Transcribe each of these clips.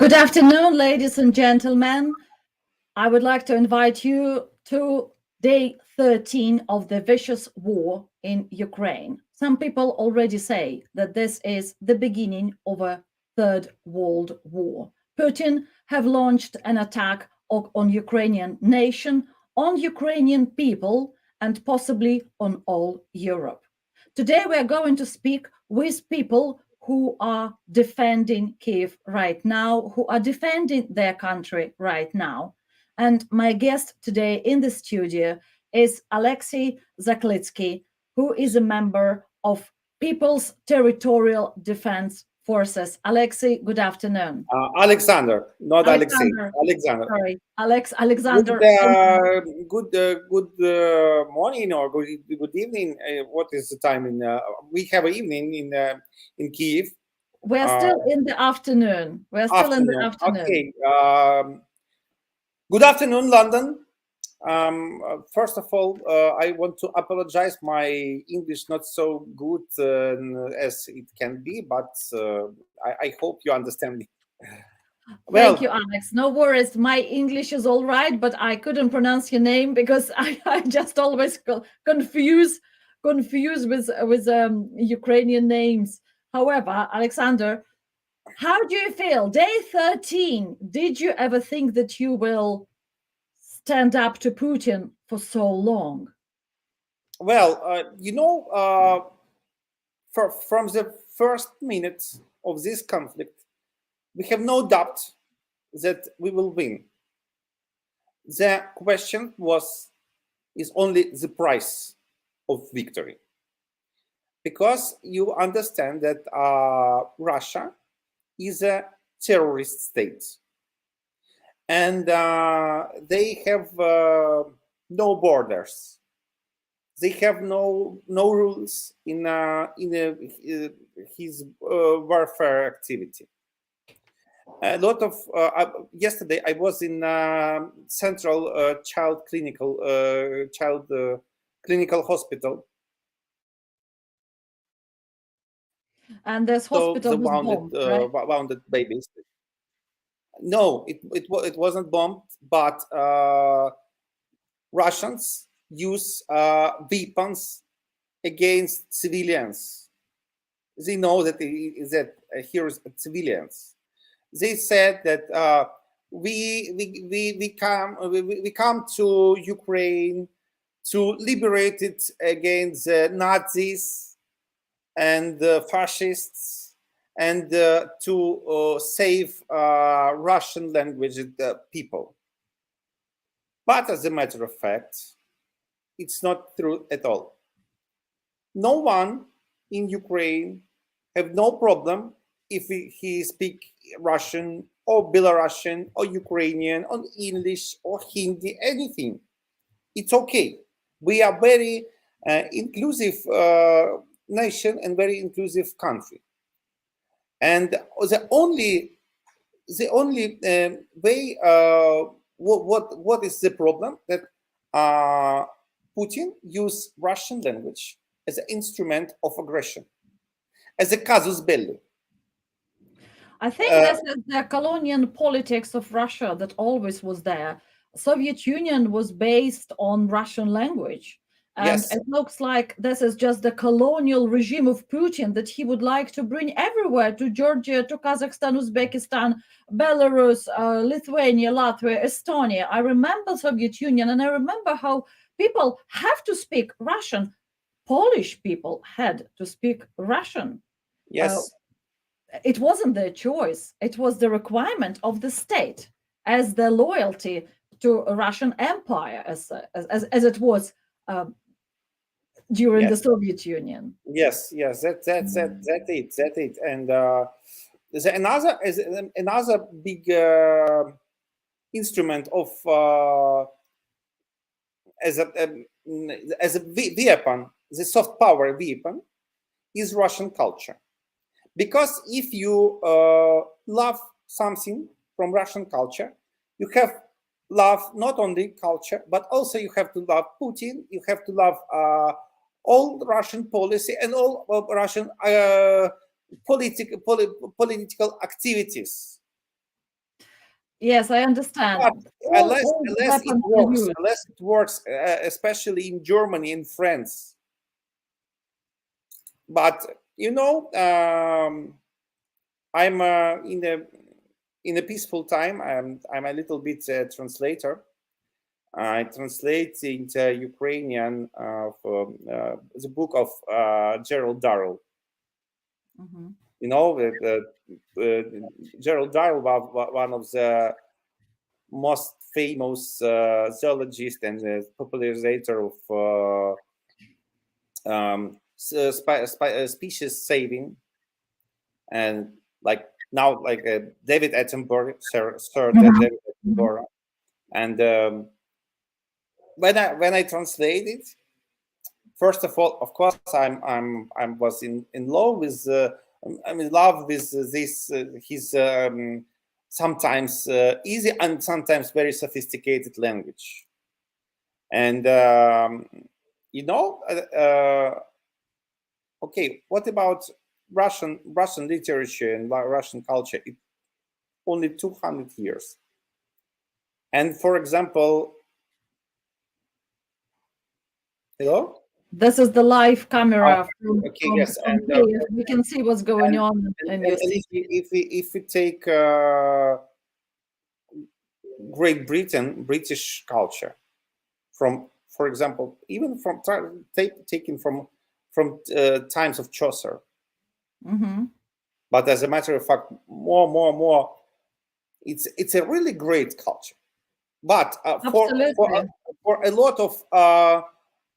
Good afternoon, ladies and gentlemen. I would like to invite you to day 13 of the vicious war in Ukraine. Some people already say that this is the beginning of a third world war. Putin have launched an attack on Ukrainian nation, on Ukrainian people, and possibly on all Europe. Today we are going to speak with people who are defending Kiev right now, who are defending their country right now. And my guest today in the studio is Alexei Zaklitsky, who is a member of People's Territorial Defense Forces. Alexei, good afternoon. Alexander, not Alexei. Alexander, Alexander. sorry, Alexander. Good morning or good evening. What is the time in? We have an evening in Kiev. We're still in the afternoon. We're still in the afternoon. Okay. Good afternoon, London. First of all, I want to apologize. My English not so good as it can be, but I hope you understand me. Thank you, Alex. No worries. My English is all right, but I couldn't pronounce your name because I just always confuse with Ukrainian names. However, Alexander, how do you feel? Day 13. Did you ever think that you will stand up to Putin for so long? Well, from the first minutes of this conflict, we have no doubt that we will win. The question is only the price of victory. Because you understand that Russia is a terrorist state. And they have no borders. They have no rules in his warfare activity. A lot of yesterday I was in Central Child Clinical Hospital. And this hospital was bombed, right? Wounded babies. No, it wasn't bombed, but Russians use weapons against civilians. They know that here is civilians. They said that we come to Ukraine to liberate it against the Nazis and the fascists and to save Russian language people. But as a matter of fact, it's not true at all. No one in Ukraine have no problem if he speak Russian or Belarusian or Ukrainian or English or Hindi, anything. It's okay. We are very inclusive nation and very inclusive country. And the only way, what is the problem that Putin use Russian language as an instrument of aggression, as a casus belli. I think that's the colonial politics of Russia that always was there. Soviet Union was based on Russian language. And Yes. It looks like this is just the colonial regime of Putin that he would like to bring everywhere, to Georgia, to Kazakhstan, Uzbekistan, Belarus, Lithuania, Latvia, Estonia. I remember Soviet Union, and I remember how people have to speak Russian. Polish people had to speak Russian. Yes. It wasn't their choice. It was the requirement of the state as their loyalty to a Russian Empire, as it was during the Soviet Union. Yes, that's it. And there's another big instrument of as a weapon, the soft power weapon, is Russian culture. Because if you love something from Russian culture, you have love not only culture, but also you have to love Putin. You have to love all Russian policy and all Russian political activities. Yes, I understand. But All weapons are used. unless it works, especially in Germany and France. But you know, I'm in a peaceful time. I'm a little bit translator. I translate into Ukrainian for the book of Gerald Darrell. Mhm. You know, Gerald Darrell was one of the most famous zoologist and popularizer of species saving, and like now, like David Attenborough, Sir Mhm. David Attenborough, and when I translate it, first of all, of course, I was in love with I'm in love with this his sometimes easy and sometimes very sophisticated language, and you know, okay, what about Russian literature and Russian culture? It only 200 years, and for example, hello. This is the live Oh, camera okay, yes, from Kyiv. We can see what's going on in your and city. if we take Great Britain, British culture, from, for example, even from taken from times of Chaucer, Mhm. but as a matter of fact, more, it's a really great culture. But Absolutely. for a lot of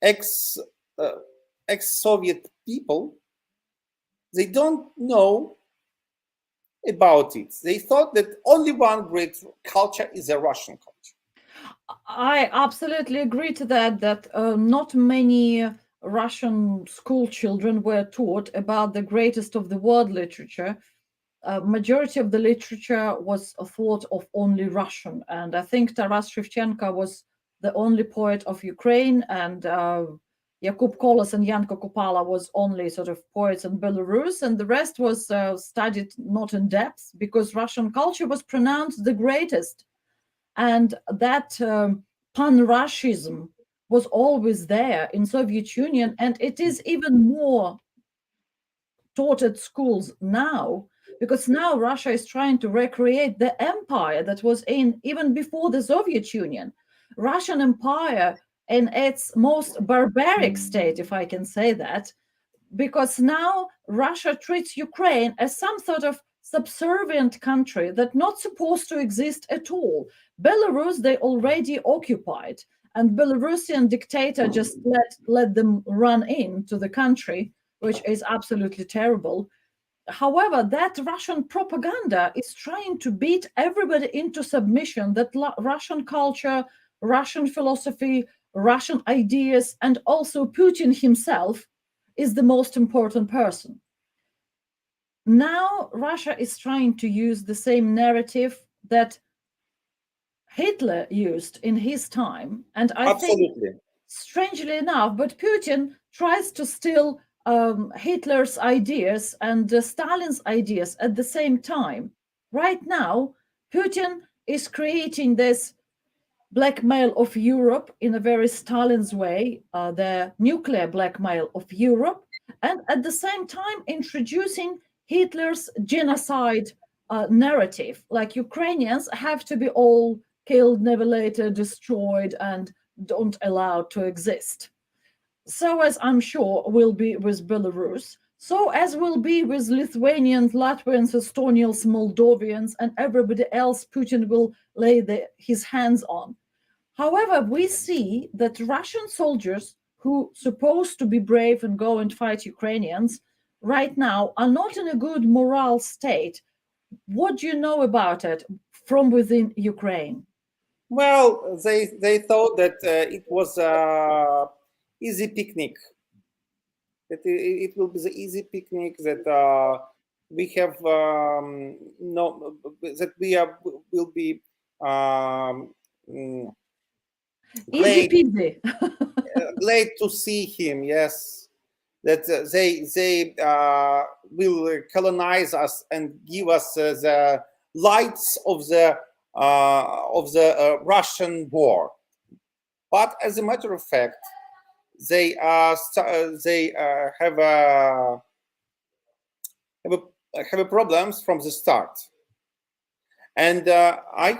ex uh, ex-Soviet people, they don't know about it. They thought that only one great culture is a Russian culture. I absolutely agree to that, that not many Russian school children were taught about the greatest of the world literature. Majority of the literature was thought of only Russian, and I think Taras Shevchenko was the only poet of Ukraine, and Yakub Kolos and Yanko Kupala was only sort of poets in Belarus, and the rest was studied not in depth because Russian culture was pronounced the greatest, and that pan-Russism was always there in Soviet Union, and it is even more taught at schools now, because now Russia is trying to recreate the empire that was in even before the Soviet Union. Russian Empire in its most barbaric state, if I can say that, because now Russia treats Ukraine as some sort of subservient country that not supposed to exist at all. Belarus they already occupied, and Belarusian dictator just let them run into the country, which is absolutely terrible. However, that Russian propaganda is trying to beat everybody into submission, that Russian culture, Russian philosophy, Russian ideas, and also Putin himself is the most important person. Now, Russia is trying to use the same narrative that Hitler used in his time. And I think, Absolutely. strangely enough, but Putin tries to steal Hitler's ideas and Stalin's ideas at the same time. Right now, Putin is creating this blackmail of Europe in a very Stalin's way, the nuclear blackmail of Europe, and at the same time introducing Hitler's genocide narrative, like Ukrainians have to be all killed, annihilated, destroyed, and don't allow to exist. So as I'm sure will be with Belarus, so as will be with Lithuanians, Latvians, Estonians, Moldovians, and everybody else Putin will lay his hands on. However, we see that Russian soldiers who supposed to be brave and go and fight Ukrainians right now are not in a good moral state. What do you know about it from within Ukraine? Well, they thought that it was a easy picnic. That it will be the easy picnic that we have no that we are will be mm, Easy glad peasy. glad to see him. Yes, that they will colonize us and give us the lights of the of the Russian war. But as a matter of fact, they have problems from the start. And I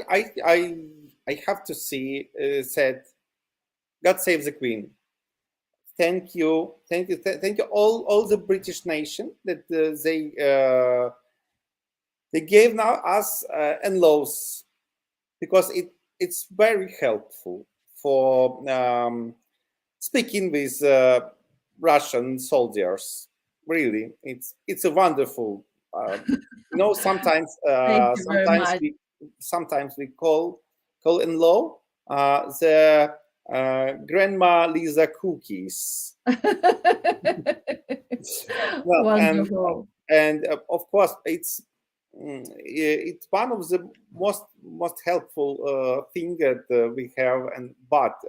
have to say, said, God save the Queen. Thank you, all the British nation that they gave now us in-laws, because it's very helpful for speaking with Russian soldiers. Really, it's a wonderful. Sometimes Thank you very much. sometimes we call in-law the Grandma Lisa cookies. Well, Wonderful. and of course it's one of the most helpful thing that we have, but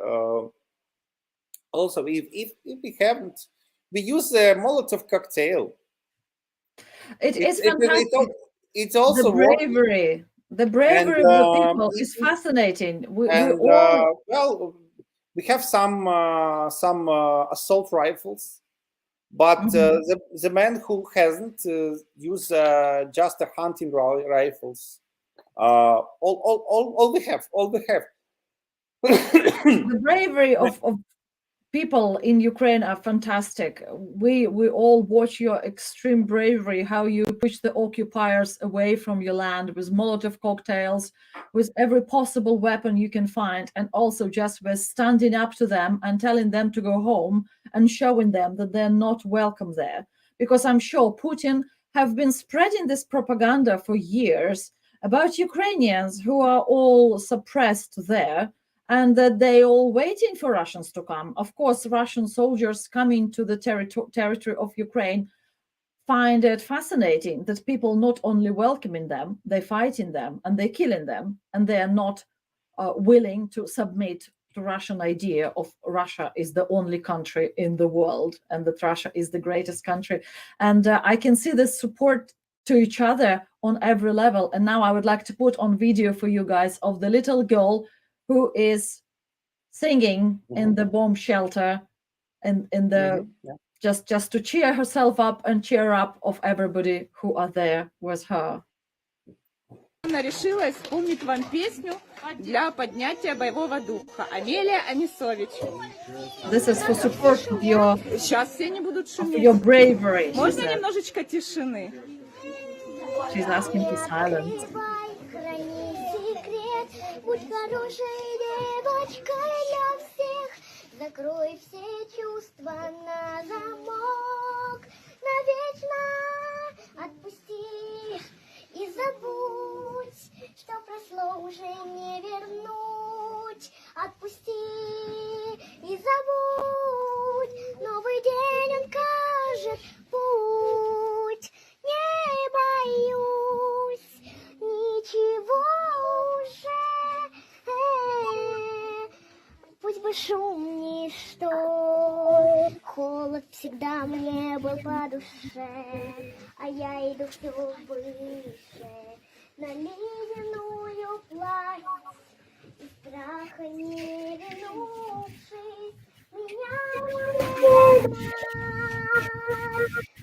also if we haven't, we use a Molotov cocktail. It's fantastic. It's also the bravery of the people is fascinating. We all well, we have some assault rifles, but the man who hasn't used just a hunting rifles. All we have. The bravery of people in Ukraine are fantastic. We all watch your extreme bravery, how you push the occupiers away from your land with Molotov cocktails, with every possible weapon you can find, and also just with standing up to them and telling them to go home and showing them that they're not welcome there. Because I'm sure Putin have been spreading this propaganda for years about Ukrainians who are all suppressed there, and that they all waiting for Russians to come. Of course, Russian soldiers coming to the territory of Ukraine find it fascinating that people not only welcoming them, they fighting them and they killing them, and they are not willing to submit to Russian idea of Russia is the only country in the world and that Russia is the greatest country. And I can see this support to each other on every level. And now I would like to put on video for you guys of the little girl who is singing in the bomb shelter and in the just to cheer herself up and cheer up of everybody who are there with her. Она решила исполнить вам песню для поднятия боевого духа. Амелия Анисович. This is for support of your, Сейчас все не будут шуметь. your bravery. Можно немножечко тишины? She's asking for silence. Будь хорошей девочкой для всех, закрой все чувства на замок, навечно отпусти и забудь, что прошло уже не вернуть. Отпусти и забудь, новый день он кажет путь. Не боюсь ничего уже. Пусть бы шум ничто, холод всегда мне был по душе, а я иду все выше, на ледяную плащ, и страха не вернувшись, меня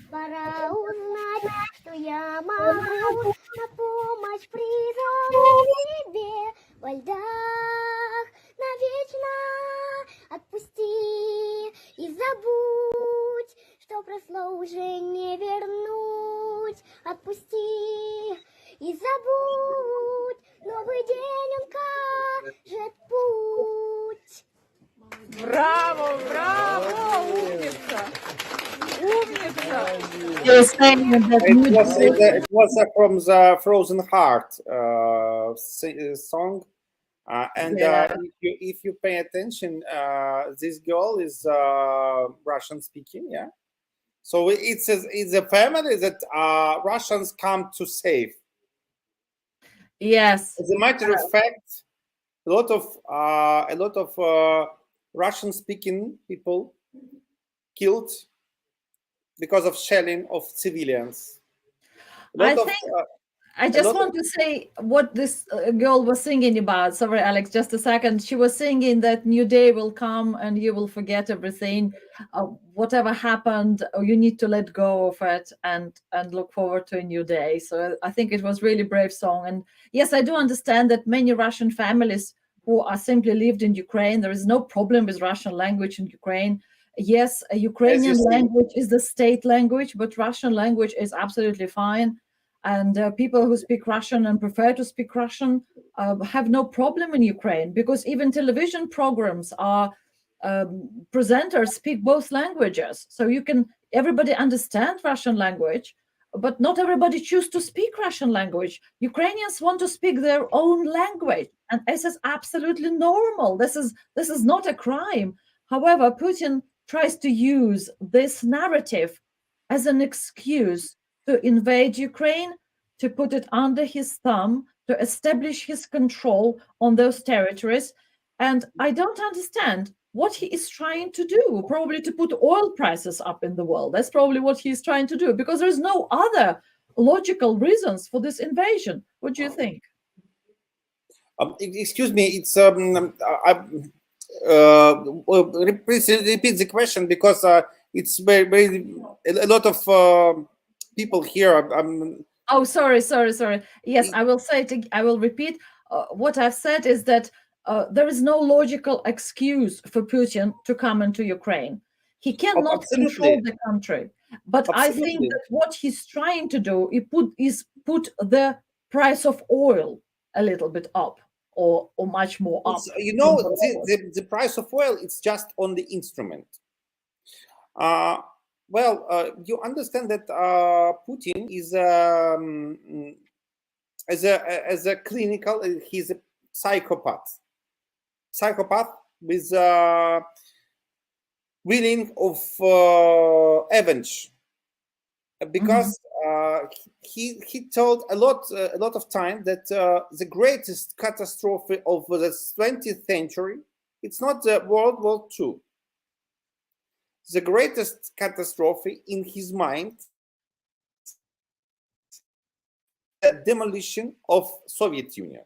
пора узнать, что я могу на помощь призову тебе во льдах навечно отпусти и забудь, что прошло уже не вернуть. Отпусти и забудь, новый день он кажет путь. Браво, браво, умница! Умница! You're saying that It was from the Frozen Heart song. And if you pay attention, this girl is Russian speaking, yeah. So it's a family that Russians come to save. yes. As a matter of fact, a lot of Russian speaking people killed because of shelling of civilians. I a just lot want to say what this girl was singing about. Sorry, Alex, just a second. She was singing that new day will come and you will forget everything. Whatever happened, you need to let go of it and look forward to a new day. So I think it was really brave song. And yes, I do understand that many Russian families who are simply lived in Ukraine, there is no problem with Russian language in Ukraine. Yes, a Ukrainian see. language is the state language, but Russian language is absolutely fine. And people who speak Russian and prefer to speak Russian have no problem in Ukraine, because even television programs are presenters speak both languages. So everybody understand Russian language, but not everybody choose to speak Russian language. Ukrainians want to speak their own language, and this is absolutely normal. This is not a crime. However, Putin tries to use this narrative as an excuse to invade Ukraine, to put it under his thumb, to establish his control on those territories. And I don't understand what he is trying to do. Probably to put oil prices up in the world. That's probably what he's trying to do, because there's no other logical reasons for this invasion. What do you think? Excuse me, it's please repeat the question, because it's very a lot of people here. Oh, sorry. Yes, I will say it. I will repeat. What I've said is that there is no logical excuse for Putin to come into Ukraine. He cannot control the country. But I think that what he's trying to do is put the price of oil a little bit up, or much more up. You know, the price of oil, it's just on the instrument. Well, you understand that Putin is as a clinical, he's a psychopath with willing of avenge, because he told a lot of time that the greatest catastrophe of the 20th century, it's not the World War II. The greatest catastrophe in his mind, the demolition of Soviet Union,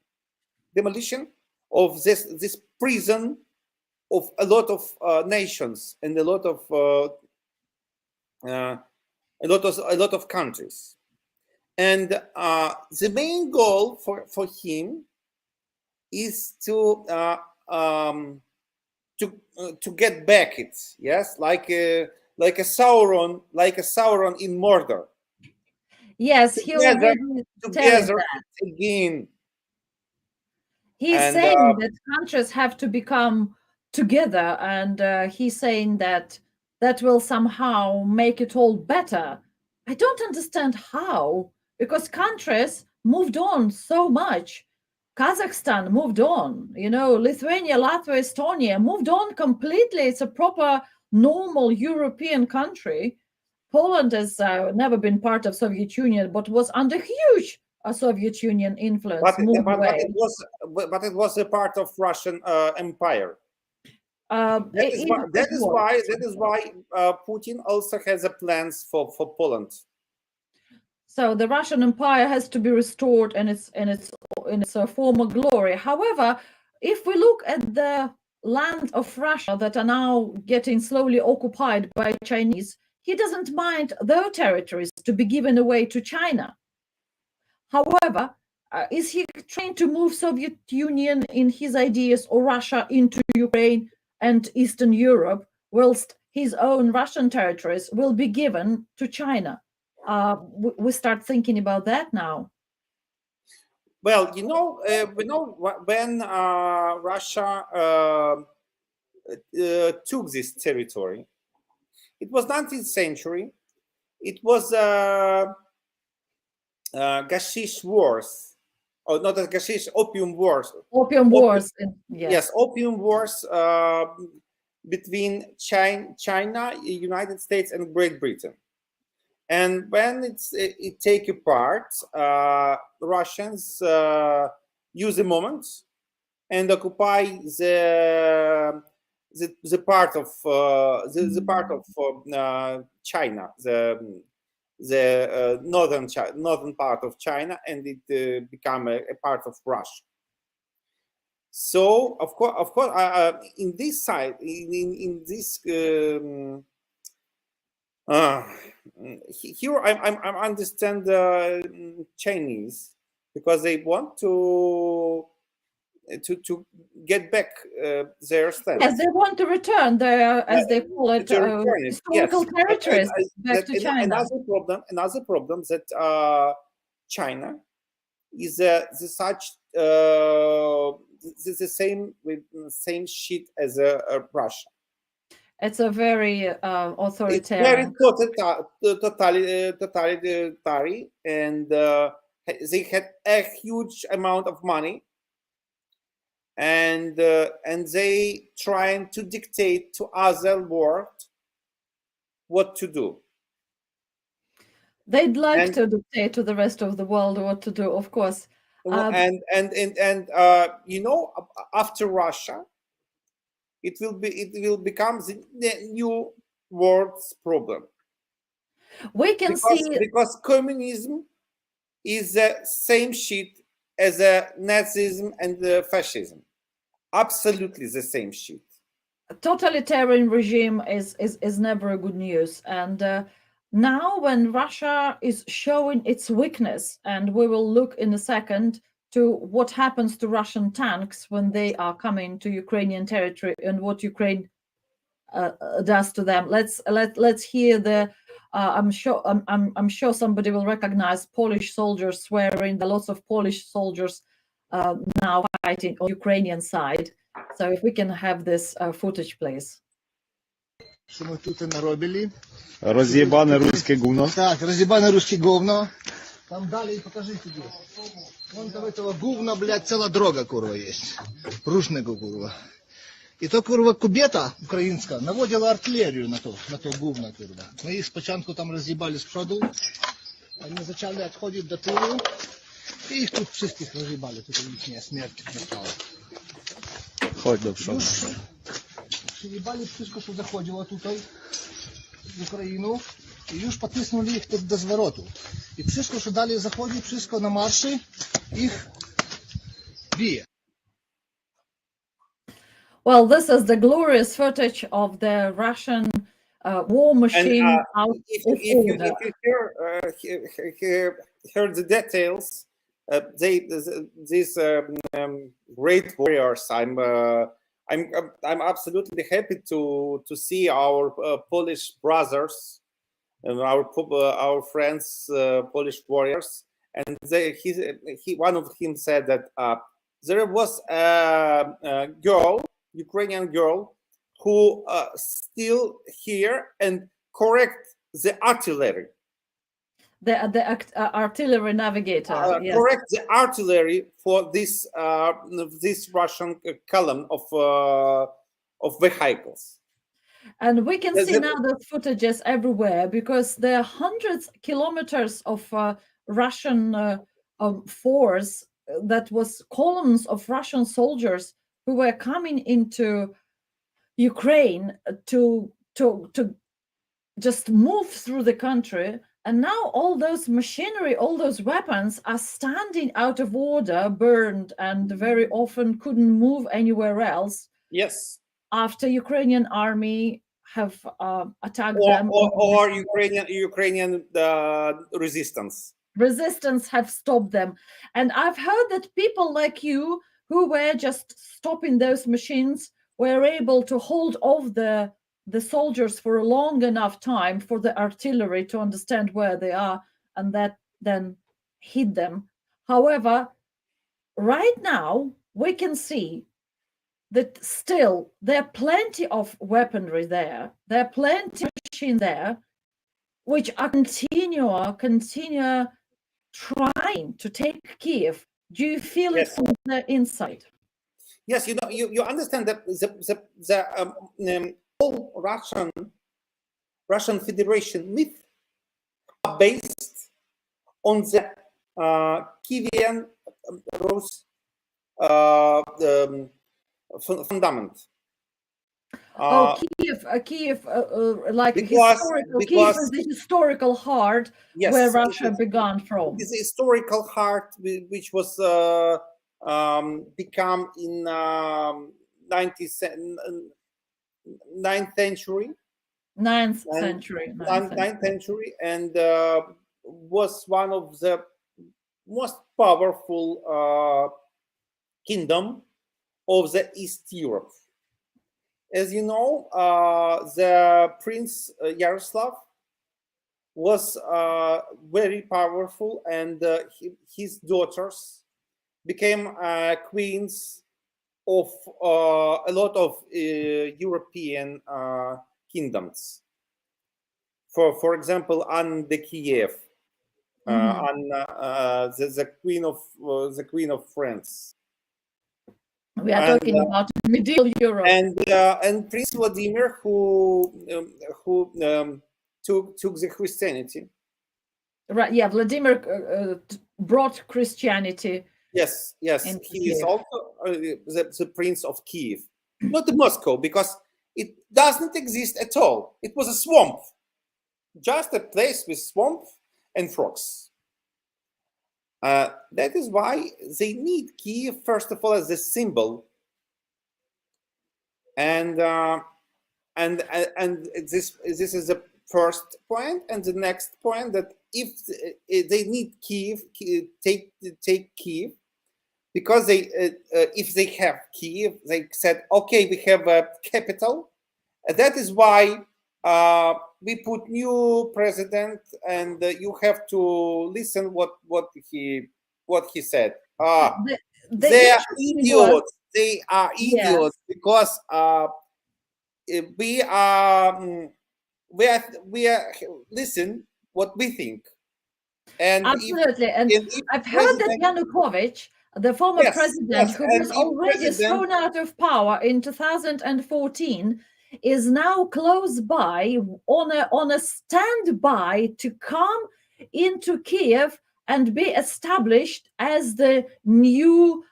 demolition of this prison of a lot of nations and a lot of countries. And the main goal for him is to get back it, yes, like a Sauron in Mordor. Yes, together again. He's saying that countries have to become together, and he's saying that will somehow make it all better. I don't understand how, because countries moved on so much. Kazakhstan moved on, Lithuania, Latvia, Estonia moved on completely. It's a proper, normal European country. Poland has never been part of Soviet Union, but was under huge Soviet Union influence. But it was a part of Russian Empire. That is why Putin also has plans for Poland. So the Russian Empire has to be restored in its former glory. However, if we look at the land of Russia that are now getting slowly occupied by Chinese, he doesn't mind their territories to be given away to China. However, is he trying to move Soviet Union in his ideas, or Russia into Ukraine and Eastern Europe, whilst his own Russian territories will be given to China? We start thinking about that now. Well, we know when Russia took this territory, it was 19th century. It was Gashish Wars, or not a Gashish, Opium Wars. Opium Wars. Yes, Opium Wars between China, United States, and Great Britain. And when it take apart, Russians use the moment and occupy the part of China, the northern part of China, and it became a part of Russia. So of course, in this side, in this here, I understand the Chinese, because they want to get back their stand. Yes, they want to return their, as they call it, historical territories back to China. Another problem that China is the same shit as Russia. It's a very authoritarian. It's very totalitarian, and they had a huge amount of money, and they trying to dictate to other world what to do. They'd like to dictate to the rest of the world what to do, of course. And you know, after Russia, it will become the new world's problem. We can see, because communism is the same shit as Nazism and fascism. Absolutely the same shit. Totalitarian regime is never a good news. And now when Russia is showing its weakness, and we will look in a second to what happens to Russian tanks when they are coming to Ukrainian territory and what Ukraine does to them. Let's hear the. I'm sure somebody will recognize Polish soldiers swearing. There are lots of Polish soldiers now fighting on Ukrainian side. So if we can have this footage, please. Що ми тут наробили? Роз'єбане руське гувно. Так, роз'єбане руське говно. Там далі покажи туди. Вон до этого говна, блядь, ціла дорога, курва, є. Рушного, курва. І то, курва, кубета українська наводила артилерію на то говно, курва. Ми їх спочатку там роз'їбали з проду, вони почали відходити до тилу, і їх тут всіх роз'їбали, тут їхня смерть настала. Chodź do przodu. Przyjebali wszystko, co zachodziło tutaj w Ukrainę i już potisnęli ich do zwrotu. I wszystko, co dalej zachodzi, wszystko na marszy, ich bije. Well, this is the glorious footage of the Russian war machine out of order. If you hear the details, these great warriors. I'm absolutely happy to see our Polish brothers and our friends, Polish warriors. And one of them said that there was a girl, Ukrainian girl, who still here and correct the artillery. The artillery navigator. Yes. Correct the artillery for this Russian column of vehicles. And we can see now the footages everywhere, because there are hundreds of kilometers of Russian force that was columns of Russian soldiers who were coming into Ukraine to just move through the country. And now all those machinery, all those weapons are standing out of order, burned, and very often couldn't move anywhere else. Yes. After Ukrainian army have attacked them. Or Ukrainian resistance. Resistance have stopped them. And I've heard that people like you, who were just stopping those machines, were able to hold off the soldiers for a long enough time for the artillery to understand where they are, and that then hit them. However, right now we can see that still there are plenty of weaponry there. There are plenty of machines there, which are continue trying to take Kiev. Do you feel it from the inside? Yes, you understand that the whole Russian Federation myth are based on the Kievan Rus fundament. Oh, Kiev, like because Kiev is the historical heart yes, where it Russia is- began it from. is a historical heart which was become in 9th century, Ninth and century. Ninth century. 9th century, and was one of the most powerful kingdom of the East Europe. As you know, the Prince Yaroslav was very powerful, and his daughters became queens of a lot of European kingdoms. For example, Anne de Kiev, Anne, the queen of France, We are and talking about medieval Europe. and Prince Vladimir, who took the Christianity. Right, yeah, Vladimir brought Christianity. Yes, In he is Kiev. also the Prince of Kiev, not the Moscow, because it doesn't exist at all. It was a swamp, just a place with swamp and frogs. That is why they need Kiev first of all as a symbol, and this is the first point, and the next point that if they need Kiev, take Kiev, because they if they have Kiev, they said, okay, we have a capital. That is why we put new president, and you have to listen what he said. They are idiots. They are idiots because we are listen what we think. And Absolutely, and if I've heard that president- Yanukovych, the former Yes, president, yes, who and was if already president- thrown out of power in 2014, is now close by on a standby to come into Kiev and be established as the new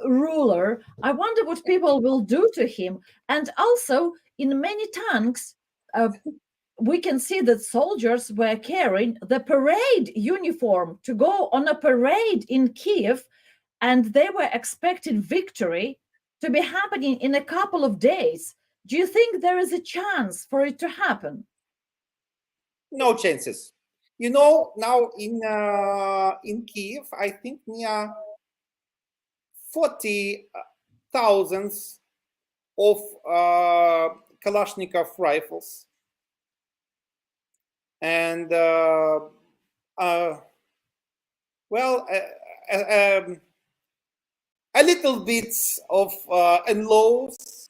ruler. I wonder what people will do to him. And also, in many tanks, we can see that soldiers were carrying the parade uniform to go on a parade in Kiev, and they were expecting victory to be happening in a couple of days. Do you think there is a chance for it to happen? No chances. You know, now in Kiev, I think near 40,000 of Kalashnikov rifles, and a little bit of NLAWs,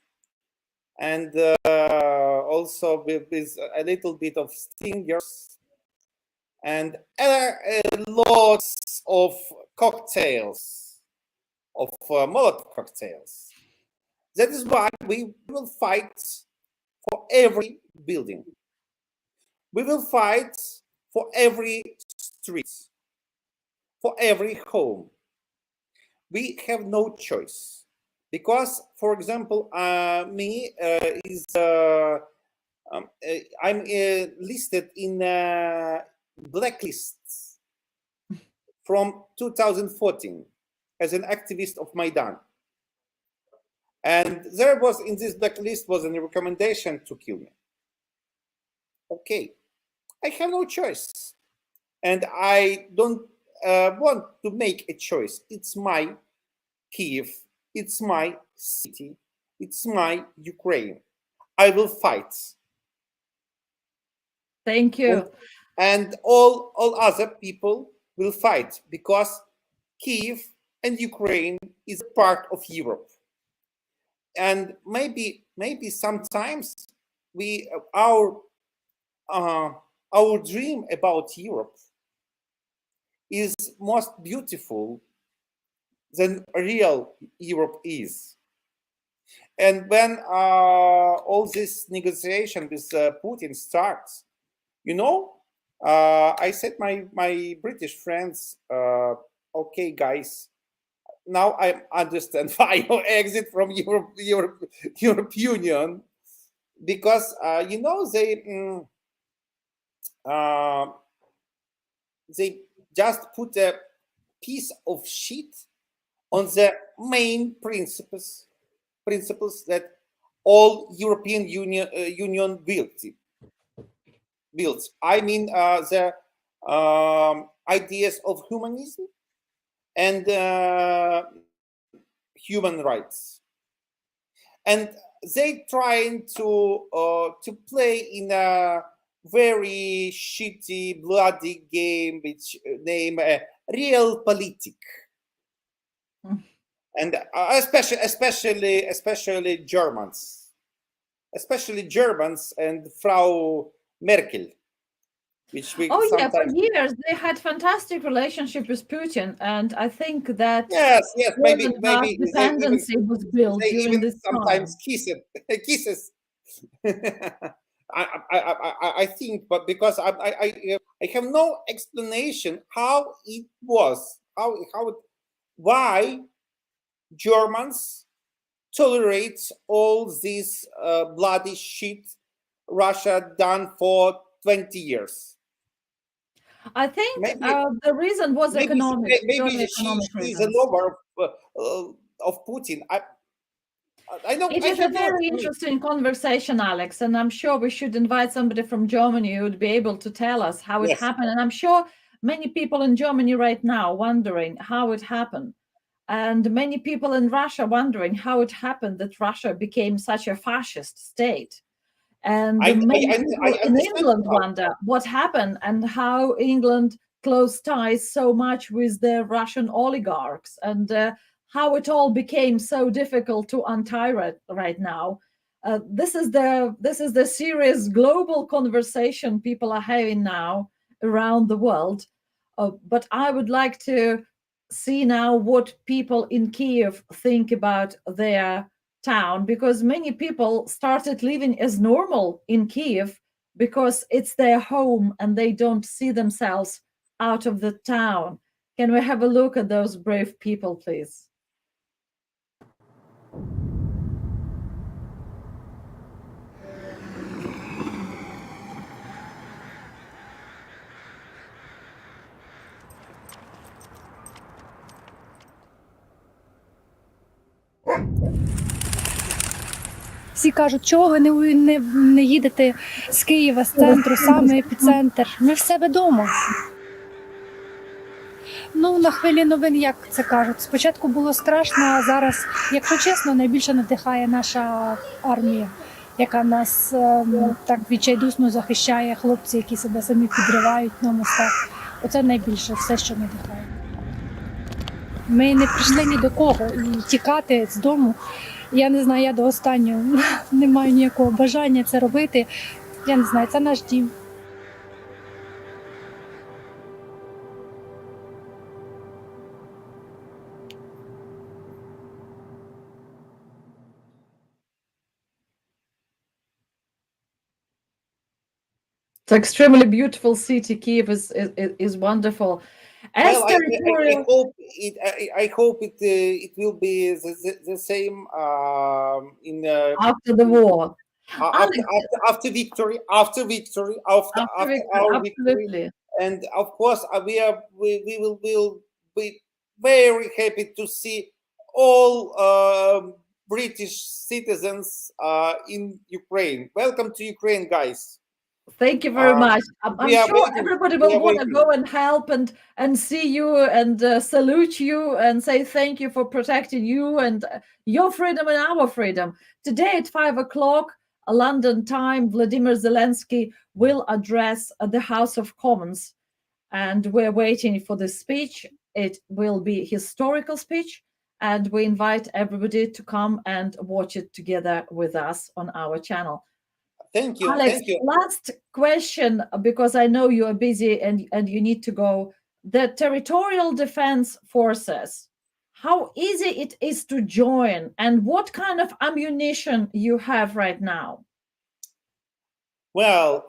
and also with a little bit of Stingers, and lots of cocktails, of Molotov cocktails. That is why we will fight for every building. We will fight for every street, for every home. We have no choice, because, for example, me I'm listed in blacklists from 2014 as an activist of Maidan, and there was in this blacklist was a recommendation to kill me. Okay, I have no choice, and I don't want to make a choice. It's my Kiev, it's my city, it's my Ukraine. I will fight. Thank you. And all other people will fight, because Kiev and Ukraine is a part of Europe. And maybe sometimes our dream about Europe is most beautiful than real Europe is. And when all this negotiation with Putin starts, you know, I said my British friends, okay, guys, now I understand why you exit from Europe Union, because you know they just put a piece of sheet on the main principles that all European Union builds. I mean the ideas of humanism and human rights, and they trying to play in a very shitty, bloody game which name Realpolitik. Mm. And especially Germans and Frau Merkel, which we Oh yeah, for sometimes years they had fantastic relationship with Putin, and I think that yes more than enough maybe dependency was built they during even this sometimes time. kisses. I think, but because I have no explanation how it was, why Germans tolerate all this bloody shit Russia done for 20 years. I think Maybe the reason was economic, purely she economic is a reasons. lover of Putin. I know It I is a have no very explanation. interesting conversation, Alex, and I'm sure we should invite somebody from Germany who would be able to tell us how it Yes. happened. And I'm sure many people in Germany right now wondering how it happened. And many people in Russia wondering how it happened that Russia became such a fascist state. And many people I in understand England how. wonder what happened and how England closed ties so much with the Russian oligarchs, and how it all became so difficult to untie right now. This is the serious global conversation people are having now around the world. But I would like to see now what people in Kiev think about their town, because many people started living as normal in Kiev because it's their home and they don't see themselves out of the town. Can we have a look at those brave people, please? Всі кажуть, чого ви не їдете з Києва, з центру, саме епіцентр. Ми в себе вдома. Ну, на хвилі новин, як це кажуть, спочатку було страшно, а зараз, якщо чесно, найбільше надихає наша армія, яка нас так відчайдушно захищає, хлопці, які себе самі підривають на мостах. Оце найбільше все, що надихає. Ми не прийшли ні до кого, і тікати з дому, я не знаю, я до останнього не маю ніякого бажання це робити. Я не знаю, це наш дім. It's an extremely beautiful city. Kiev is wonderful. As Well, territorial, I hope it will be the same in after the war. after, after victory, after our victory, Absolutely. and of course we will be very happy to see all British citizens in Ukraine. Welcome to Ukraine, guys. Thank you very much. I'm we are sure waiting. everybody We will are want to waiting. go and help and see you and salute you and say thank you for protecting you and your freedom and our freedom. Today at 5 o'clock, London time, Vladimir Zelensky will address the House of Commons, and we're waiting for the speech. It will be a historical speech, and we invite everybody to come and watch it together with us on our channel. Thank you. Alex, Thank you. last question, because I know you are busy and you need to go. The Territorial Defense Forces, how easy it is to join, and what kind of ammunition you have right now? Well,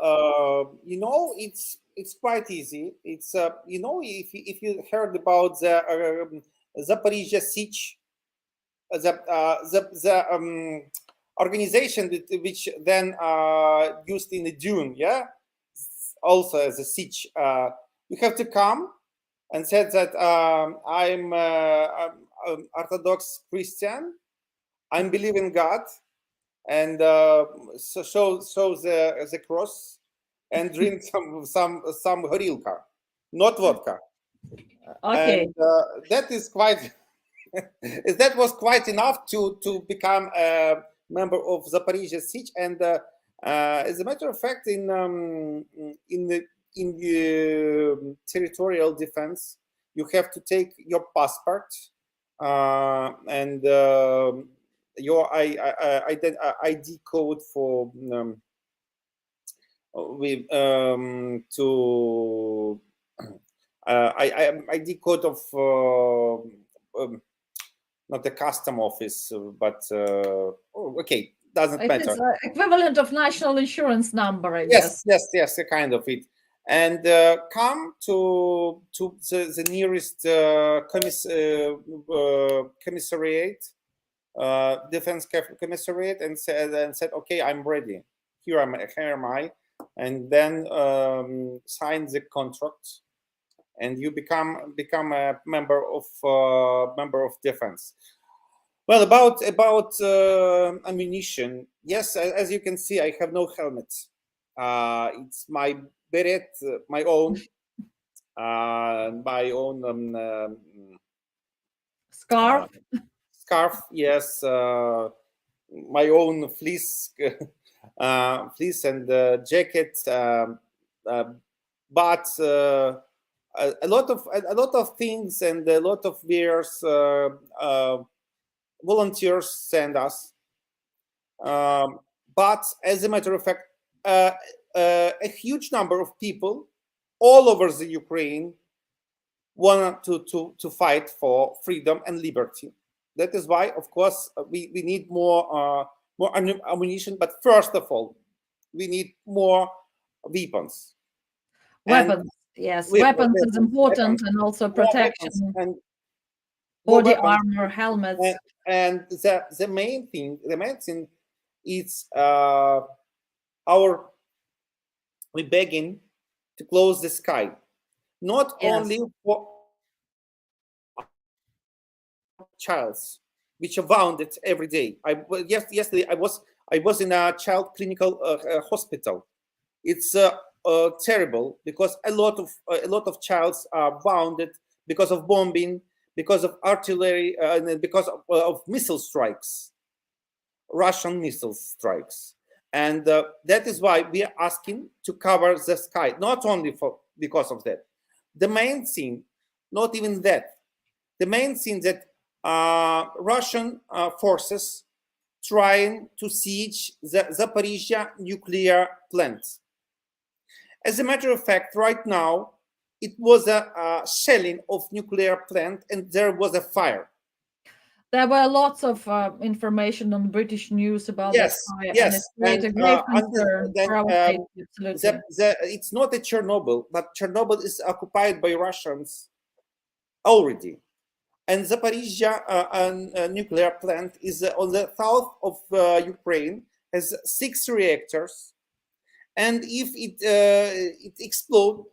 it's quite easy. It's if you heard about the Zaporizhia siege, organization which then used in the Dune, yeah, also as a siege. You have to come and said that I'm Orthodox Christian, I believe in God, and so show the cross and drink some horilka, not vodka. Okay. And that is quite that was quite enough to become a member of Zaporizhzhia Siege. And as a matter of fact, in the territorial defense, you have to take your passport and your ID code for to ID code of not the custom office, but okay, doesn't It matter. is equivalent of national insurance number, I guess. Yes, a kind of it. And come to the nearest commissariat, defense commissariat, and said, okay, I'm ready. Here am I, and then sign the contract, and you become a member of defense. Well, about ammunition, yes, as you can see, I have no helmet. It's my beret, my own Scarf. Scarf. Yes, my own fleece, fleece and jacket. But a lot of things and a lot of wares volunteers send us. But as a matter of fact, a huge number of people all over the Ukraine want to fight for freedom and liberty. That is why, of course, we need more ammunition. But first of all, we need more weapons. Weapons. Yes, weapons is important, and also protection. And body armor, helmets. And the main thing is we begging to close the sky, not only for childs which are wounded every day. Yesterday I was in a child clinical hospital. It's terrible because a lot of childs are wounded because of bombing, because of artillery, and because of missile strikes, Russian missile strikes. And that is why we are asking to cover the sky, not only because of that. The main thing, not even that, the main thing that Russian forces trying to siege the Zaporizhzhia nuclear plant. As a matter of fact, right now, it was a shelling of nuclear plant and there was a fire. There were lots of information on British news about yes, that fire. Yes, and it's quite a great concern for our safety, absolutely. It's not a Chernobyl, but Chernobyl is occupied by Russians already. And Zaporizhzhia nuclear plant is on the south of Ukraine, has 6 reactors. And if it explodes,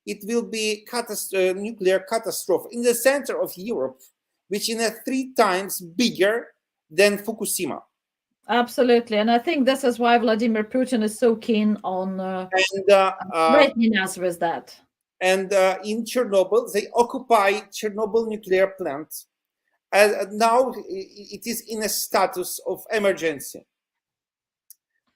it will be nuclear catastrophe in the center of Europe, which is 3 times bigger than Fukushima. Absolutely, and I think this is why Vladimir Putin is so keen on threatening us with that. And in Chernobyl, they occupy Chernobyl nuclear plant. Now it is in a status of emergency.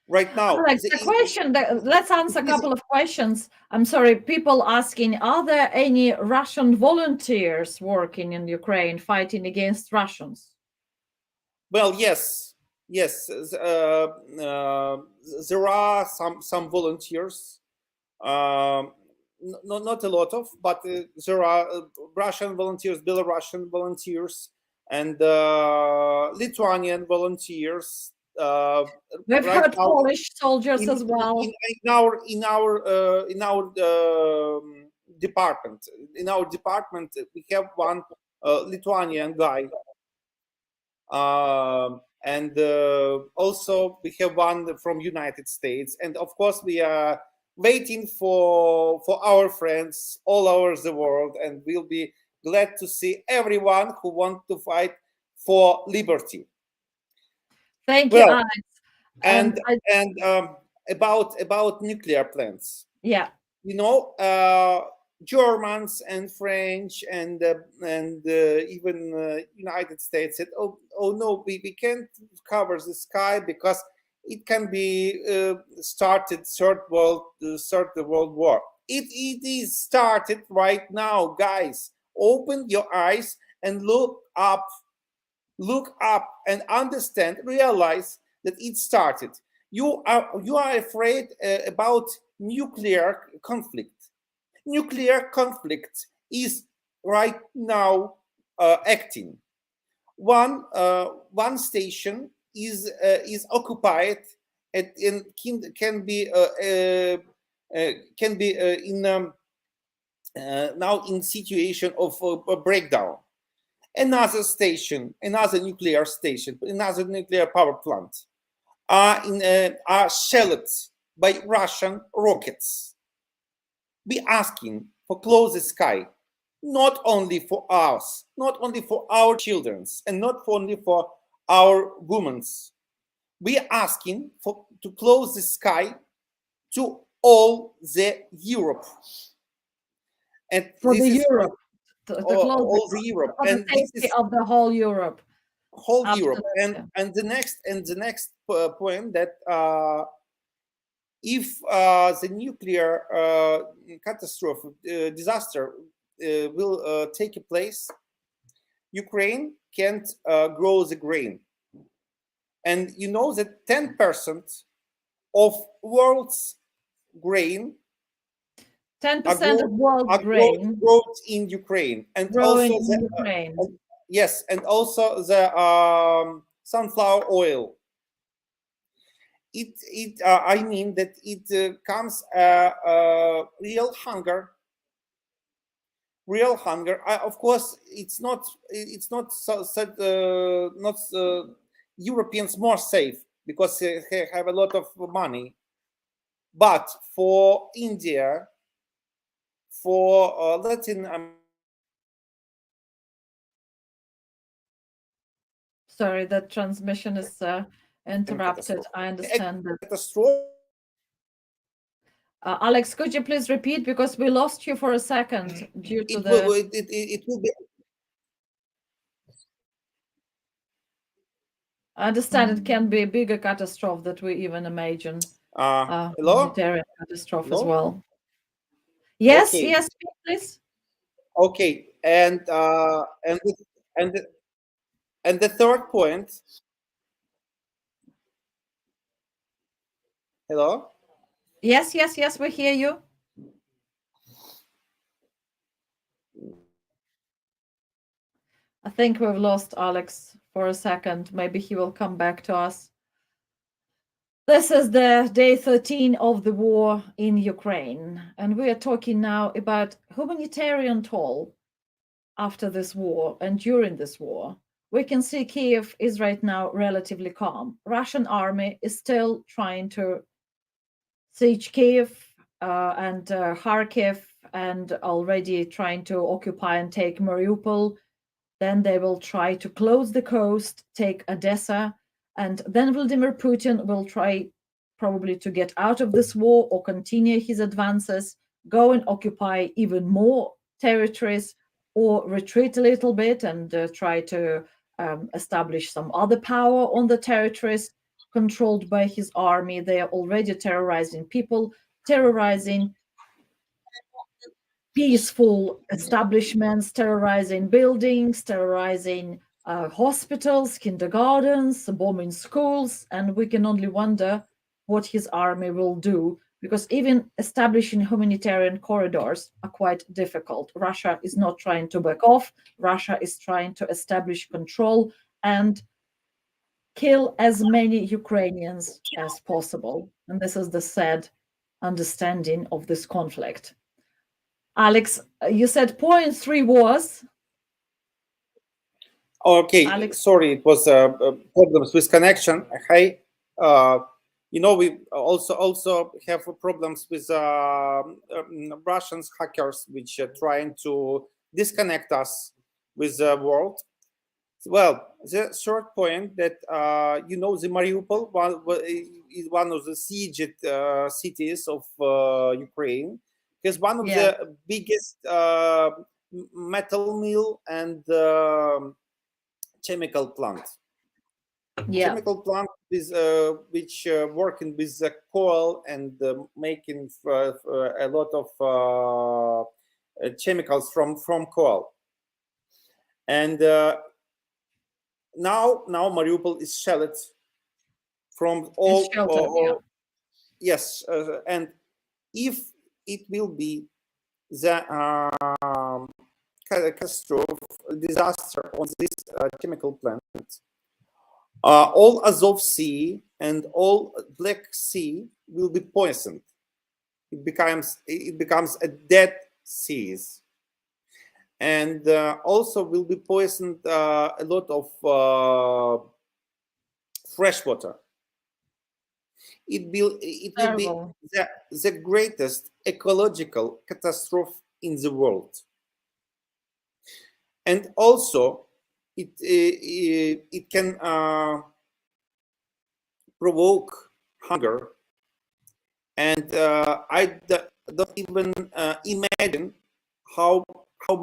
Right now, Alex, the question let's answer a couple of questions. I'm sorry, people asking, are there any Russian volunteers working in Ukraine fighting against Russians? Well, yes, there are some volunteers, not a lot of, but there are Russian volunteers, Belarusian volunteers, and Lithuanian volunteers. We've heard Polish soldiers as well. In our department, we have one Lithuanian guy, and also we have one from United States, and of course we are waiting for our friends all over the world, and we'll be glad to see everyone who wants to fight for liberty. Thank you, Well, Alex. and I- about nuclear plants, yeah, you know, Germans and French and even United States said, oh no, we can't cover the sky because it can be started third world war. It is started right now, guys. Open your eyes and look up and understand, realize that it started. You are afraid about nuclear conflict. Nuclear conflict is right now acting. One station is occupied and can be in now in situation of a breakdown. Another station, another nuclear station, another nuclear power plant are shelled by Russian rockets. We asking for close the sky, not only for us, not only for our children's, and not only for our women's. We are asking to close the sky to all the Europe. And for this the is Europe, to close all the Europe, for the and this safety is of the whole Europe. whole Europe. Absolutely. And the next point that if the nuclear catastrophe disaster will take place, Ukraine can't grow the grain. And you know that 10% of world's grain 10% of world are grain grown in Ukraine, and growing also in the, Ukraine. yes, and also the sunflower oil. I mean that it comes real hunger. Real hunger. Of course, it's not Europeans more safe because they have a lot of money. But for India, for Latin America. Sorry, the transmission is interrupted. I understand that. Catastrophe. Alex, could you please repeat, because we lost you for a second due to It will be. I understand it can be a bigger catastrophe that we even imagine. Hello? Humanitarian catastrophe as Hello? well. Yes, Okay. yes, please. Okay, and the third point. Hello? Yes, yes, yes, we hear you. I think we've lost Alex for a second. Maybe he will come back to us. This is the day 13 of the war in Ukraine, and we are talking now about humanitarian toll after this war and during this war. We can see Kiev is right now relatively calm. Russian army is still trying to siege Kiev and Kharkiv, and already trying to occupy and take Mariupol. Then they will try to close the coast, take Odessa, and then Vladimir Putin will try probably to get out of this war or continue his advances, go and occupy even more territories, or retreat a little bit and try to establish some other power on the territories controlled by his army. They are already terrorizing people, terrorizing peaceful establishments, terrorizing buildings, terrorizing hospitals, kindergartens, bombing schools, and we can only wonder what his army will do, because even establishing humanitarian corridors are quite difficult. Russia is not trying to back off. Russia is trying to establish control and kill as many Ukrainians as possible. And this is the sad understanding of this conflict. Alex, you said point 3 was? Okay, Alex? sorry, it was problems with connection. Hi, you know, we also have problems with Russians hackers, which are trying to disconnect us with the world. Well, the short point that you know, the Mariupol is one of the sieged cities of Ukraine. Is one of Yeah. the biggest metal mill and chemical plant. Yeah. Chemical plant is which working with the coal and making a lot of chemicals from coal. And now Mariupol is shelled from all. It's sheltered, yeah. Yes, and if it will be the catastrophe disaster on this chemical plant, all Azov Sea and all Black Sea will be poisoned. It becomes a dead seas, and also will be poisoned a lot of fresh water. It will be Terrible. the greatest ecological catastrophe in the world, and also it can provoke hunger, and I don't even imagine how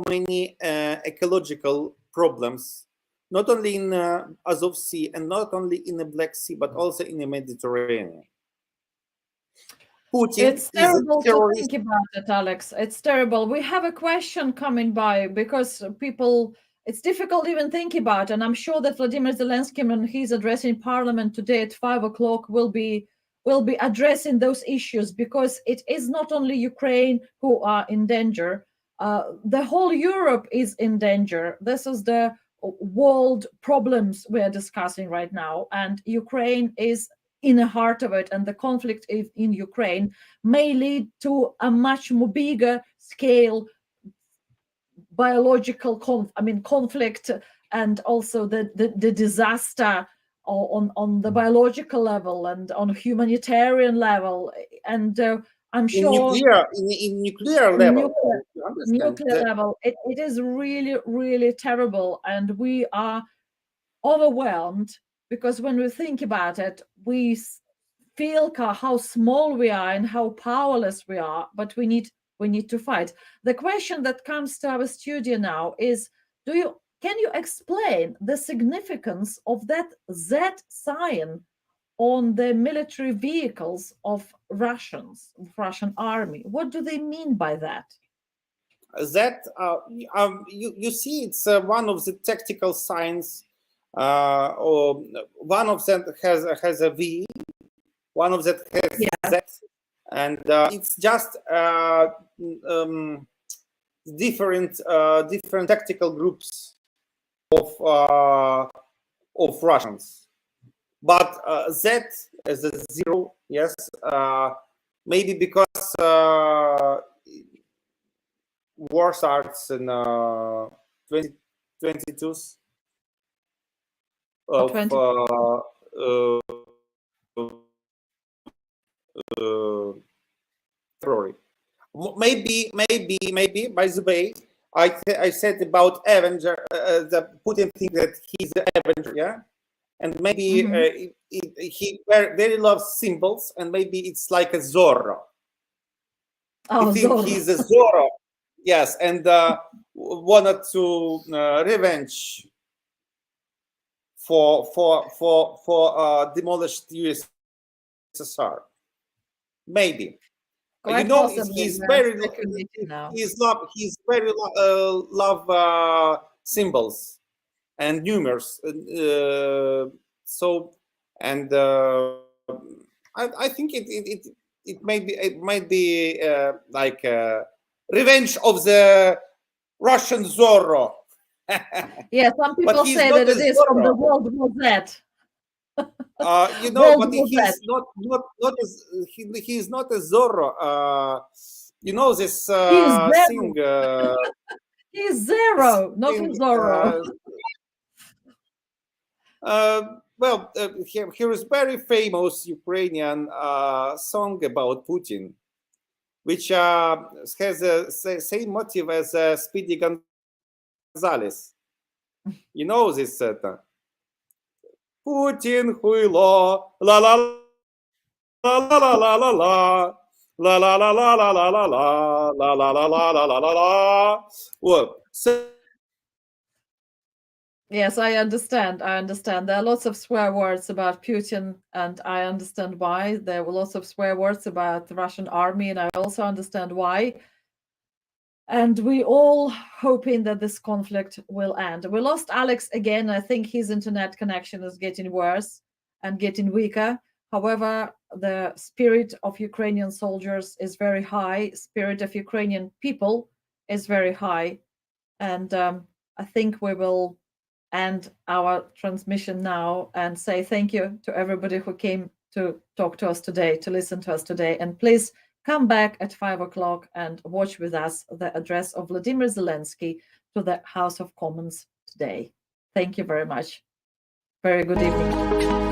many ecological problems, not only in Azov Sea and not only in the Black Sea, but also in the Mediterranean. Putin It's is a terrible to terrorist. think about it, Alex. It's terrible. We have a question coming by because people, it's difficult even think about. And I'm sure that Vladimir Zelensky, when he's addressing Parliament today at 5 o'clock, will be addressing those issues, because it is not only Ukraine who are in danger. The whole Europe is in danger. This is the world problems we're discussing right now, and Ukraine is in the heart of it, and the conflict in Ukraine may lead to a much more bigger scale biological conflict, and also the disaster on the biological level and on humanitarian level, and I'm sure In nuclear level, you understand nuclear that level, it is really, really terrible, and we are overwhelmed, because when we think about it, we feel how small we are and how powerless we are, but we need to fight. The question that comes to our studio now is, can you explain the significance of that Z sign on the military vehicles of Russian army? What do they mean by that? that you see, it's one of the tactical signs. Or one of them has a V, one of them has Z, and it's just different tactical groups of Russians. But Z as a 0, yes, maybe because war starts in 2022 of February. Maybe. By the way, I said about Avenger, the Putin think that he's the Avenger, yeah, and maybe he very loves symbols, and maybe it's like a Zorro. Oh, I think Zorro. he's a Zorro, yes, and wanted to revenge for demolished USSR. Maybe. Quite you know, possibly, he's we are very speculating now. he's very love symbols and numerous. So, and I think it might be like revenge of the Russian Zorro. Yeah, some people he's say not that it a is from the Zorro. World War Z. You know, World but War he's Z. he's not a Zorro. You know this He's thing. He's Zero, not a thing, Zorro. Here is very famous Ukrainian song about Putin, which has the same motive as Speedy Gonzales. You know this? Putin хуйло, la la la la la la la la. La la la la la la la la la la la la la la la. Well, so Yes, I understand. I understand. There are lots of swear words about Putin, and I understand why. There were lots of swear words about the Russian army, and I also understand why. And we all hoping that this conflict will end. We lost Alex again. I think his internet connection is getting worse and getting weaker. However, the spirit of Ukrainian soldiers is very high. Spirit of Ukrainian people is very high. And I think we will end our transmission now and say thank you to everybody who came to talk to us today, to listen to us today. And please come back at 5 o'clock and watch with us the address of Vladimir Zelensky to the House of Commons today. Thank you very much. Very good evening.